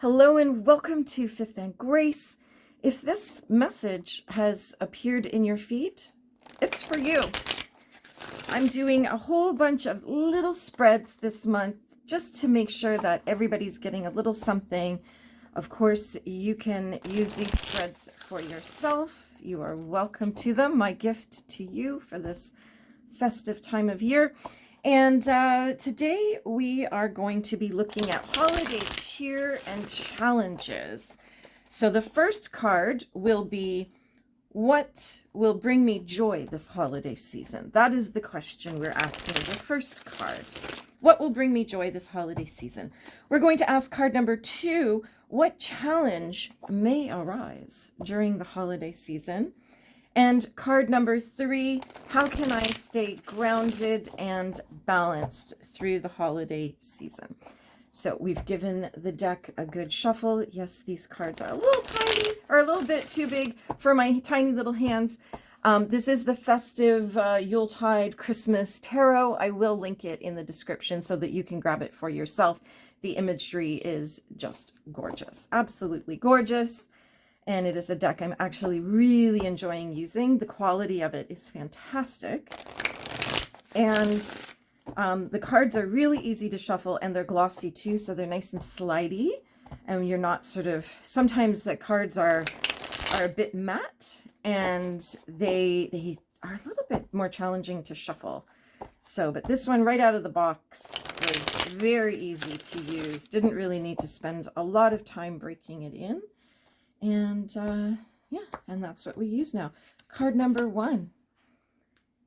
Hello and welcome to Fifth and Grace. If this message has appeared in your feed, it's for you. I'm doing a whole bunch of little spreads this month just to make sure that everybody's getting a little something. Of course, you can use these spreads for yourself. You are welcome to them. My gift to you for this festive time of year. And today we are going to be looking at holiday cheer and challenges. So the first card will be, what will bring me joy this holiday season? That is the question we're asking the first card. What will bring me joy this holiday season? We're going to ask card number 2, what challenge may arise during the holiday season? And card number 3, how can I stay grounded and balanced through the holiday season? So we've given the deck a good shuffle. Yes, these cards are a little tiny, or a little bit too big for my tiny little hands. This is the festive Yuletide Christmas tarot. I will link it in the description so that you can grab it for yourself. The imagery is just gorgeous, absolutely gorgeous. And it is a deck I'm actually really enjoying using. The quality of it is fantastic. And the cards are really easy to shuffle, and they're glossy too, so they're nice and slidey. And you're not sort of, sometimes the cards are a bit matte, and they are a little bit more challenging to shuffle. So, but this one right out of the box was very easy to use. Didn't really need to spend a lot of time breaking it in. And yeah, and that's what we use now. Card number 1,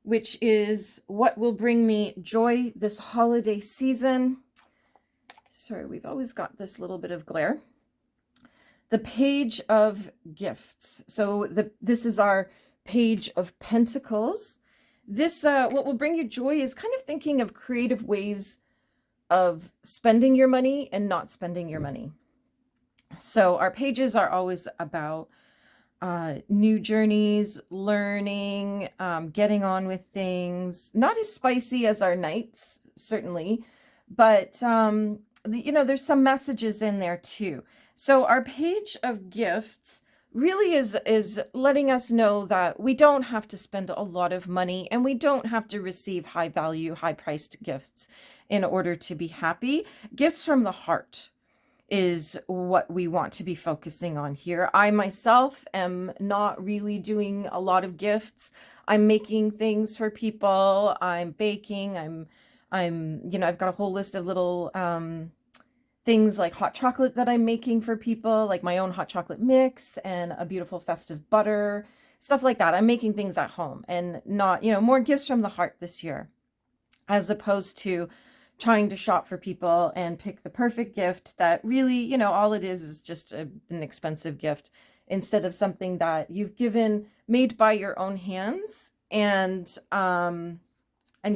which is what will bring me joy this holiday season. Sorry, we've always got this little bit of glare. The Page of Gifts. So this is our Page of Pentacles. This, what will bring you joy is kind of thinking of creative ways of spending your money and not spending your money. So our pages are always about new journeys, learning, getting on with things. Not as spicy as our nights, certainly, but there's some messages in there too. So our Page of Gifts really is letting us know that we don't have to spend a lot of money, and we don't have to receive high value, high priced gifts in order to be happy. Gifts from the heart is what we want to be focusing on here. I myself am not really doing a lot of gifts. I'm making things for people. I'm baking. I've got a whole list of little things like hot chocolate that I'm making for people, like my own hot chocolate mix and a beautiful festive butter, stuff like that. I'm making things at home, and not, more gifts from the heart this year, as opposed to trying to shop for people and pick the perfect gift that really, all it is just an expensive gift, instead of something that you've made by your own hands, and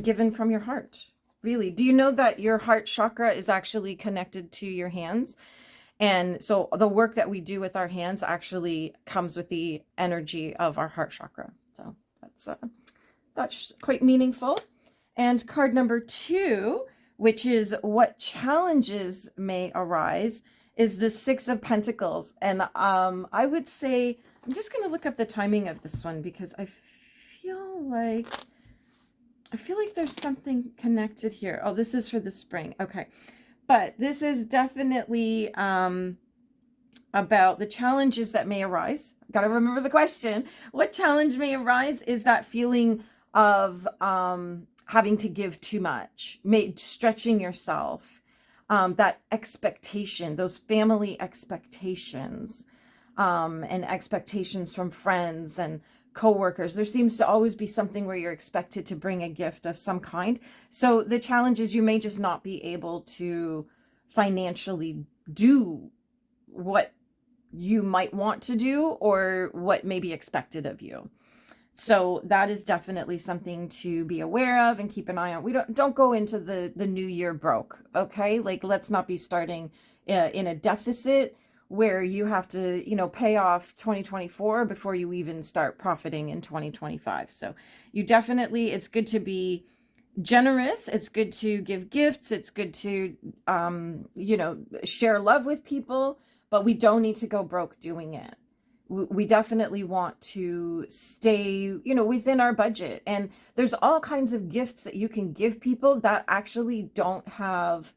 given from your heart. Really, do you know that your heart chakra is actually connected to your hands? And so the work that we do with our hands actually comes with the energy of our heart chakra. So that's quite meaningful. And card number 2, which is what challenges may arise, is the 6 of Pentacles. And I would say, I'm just going to look up the timing of this one, because I feel like there's something connected here. Oh, this is for the spring. Okay. But this is definitely about the challenges that may arise. Got to remember the question. What challenge may arise is that feeling of having to give too much, stretching yourself, that expectation, those family expectations, and expectations from friends and coworkers. There seems to always be something where you're expected to bring a gift of some kind. So the challenge is you may just not be able to financially do what you might want to do, or what may be expected of you. So that is definitely something to be aware of and keep an eye on. We don't go into the new year broke, okay? Like, let's not be starting in a deficit where you have to, pay off 2024 before you even start profiting in 2025. So you definitely, it's good to be generous. It's good to give gifts. It's good to, share love with people, but we don't need to go broke doing it. We definitely want to stay, within our budget. And there's all kinds of gifts that you can give people that actually don't have,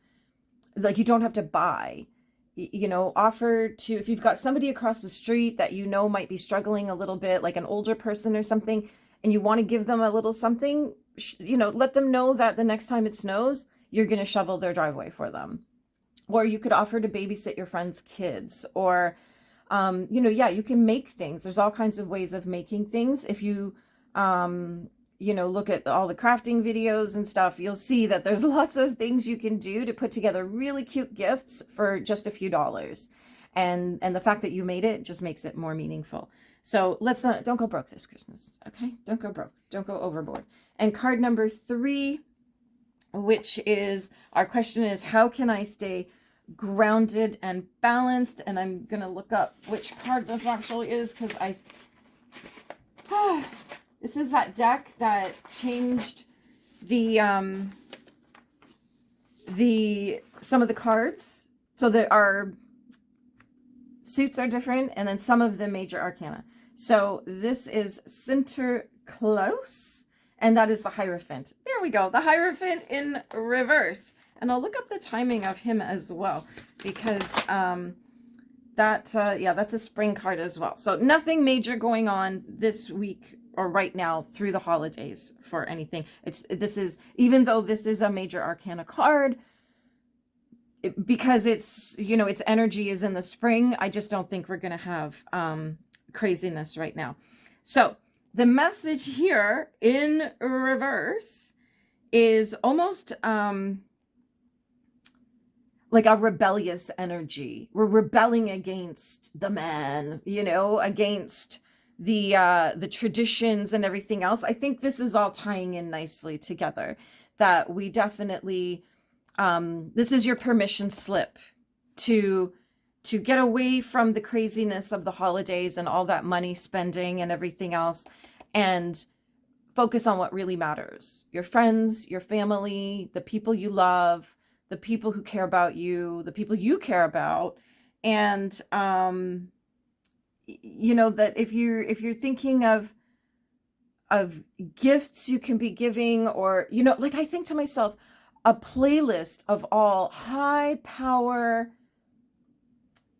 like, you don't have to buy. Offer to, if you've got somebody across the street that might be struggling a little bit, like an older person or something, and you want to give them a little something, let them know that the next time it snows, you're going to shovel their driveway for them. Or you could offer to babysit your friend's kids, or, you can make things. There's all kinds of ways of making things. If you, look at all the crafting videos and stuff, you'll see that there's lots of things you can do to put together really cute gifts for just a few dollars. And the fact that you made it just makes it more meaningful. So don't go broke this Christmas, okay? Don't go broke. Don't go overboard. And card number 3, which is, our question is, how can I stay grounded and balanced? And I'm going to look up which card this actually is, because this is that deck that changed some of the cards. So there are suits are different, and then some of the major arcana. So this is Sinterklaas, and that is the Hierophant. There we go, the Hierophant in reverse. And I'll look up the timing of him as well, because that's a spring card as well. So nothing major going on this week or right now through the holidays for anything. Even though this is a major arcana card, because it's, its energy is in the spring, I just don't think we're going to have craziness right now. So the message here in reverse is almost like a rebellious energy. We're rebelling against the man, against the traditions and everything else. I think this is all tying in nicely together, that we definitely, this is your permission slip to get away from the craziness of the holidays and all that money spending and everything else, and focus on what really matters. Your friends, your family, the people you love, the people who care about you, the people you care about. And, that if you're thinking of gifts you can be giving, or, like, I think to myself, a playlist of all high power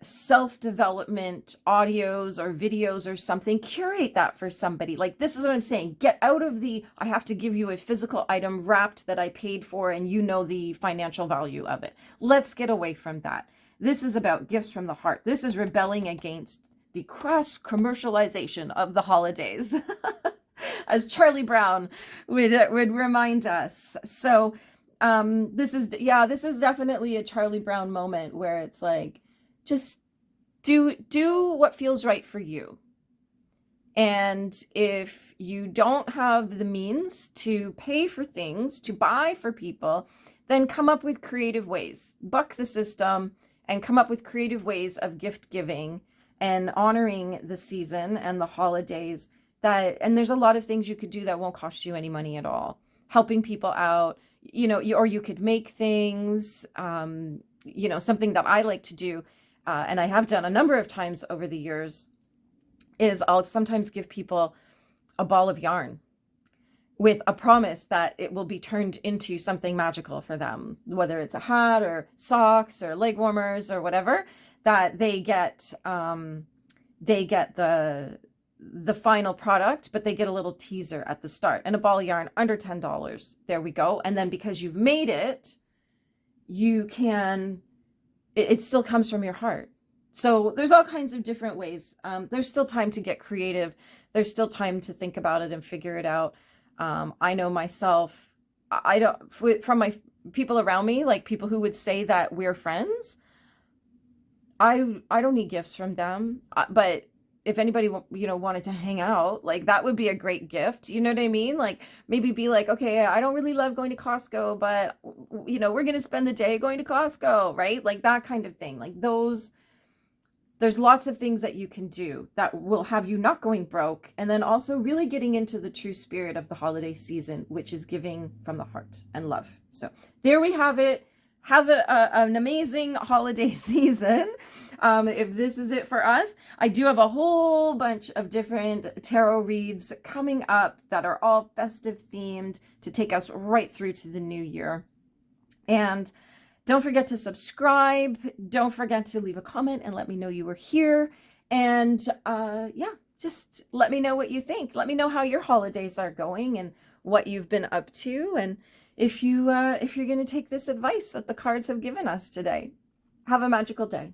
self-development audios or videos or something, curate that for somebody. Like, this is what I'm saying. Get out of the, I have to give you a physical item wrapped that I paid for and the financial value of it. Let's get away from that. This is about gifts from the heart. This is rebelling against the crass commercialization of the holidays, as Charlie Brown would remind us. So this is definitely a Charlie Brown moment, where it's like, just do what feels right for you. And if you don't have the means to pay for things, to buy for people, then come up with creative ways. Buck the system and come up with creative ways of gift giving and honoring the season and the holidays. And there's a lot of things you could do that won't cost you any money at all. Helping people out, or you could make things, something that I like to do, and I have done a number of times over the years, is I'll sometimes give people a ball of yarn with a promise that it will be turned into something magical for them, whether it's a hat or socks or leg warmers or whatever, that they get the final product, but they get a little teaser at the start. And a ball of yarn under $10. There we go. And then because you've made it, it still comes from your heart. So there's all kinds of different ways. There's still time to get creative. There's still time to think about it and figure it out. I know myself, from my people around me, like people who would say that we're friends, I don't need gifts from them, but if anybody, wanted to hang out, like, that would be a great gift. You know what I mean? Like, maybe be like, okay, I don't really love going to Costco, but, we're going to spend the day going to Costco, right? Like, that kind of thing. Like, those there's lots of things that you can do that will have you not going broke, and then also really getting into the true spirit of the holiday season, which is giving from the heart and love. So there we have it. Have an amazing holiday season. If this is it for us, I do have a whole bunch of different tarot reads coming up that are all festive themed to take us right through to the new year. And don't forget to subscribe. Don't forget to leave a comment and let me know you were here. And yeah, just let me know what you think. Let me know how your holidays are going and what you've been up to, and if you're going to take this advice that the cards have given us today. Have a magical day.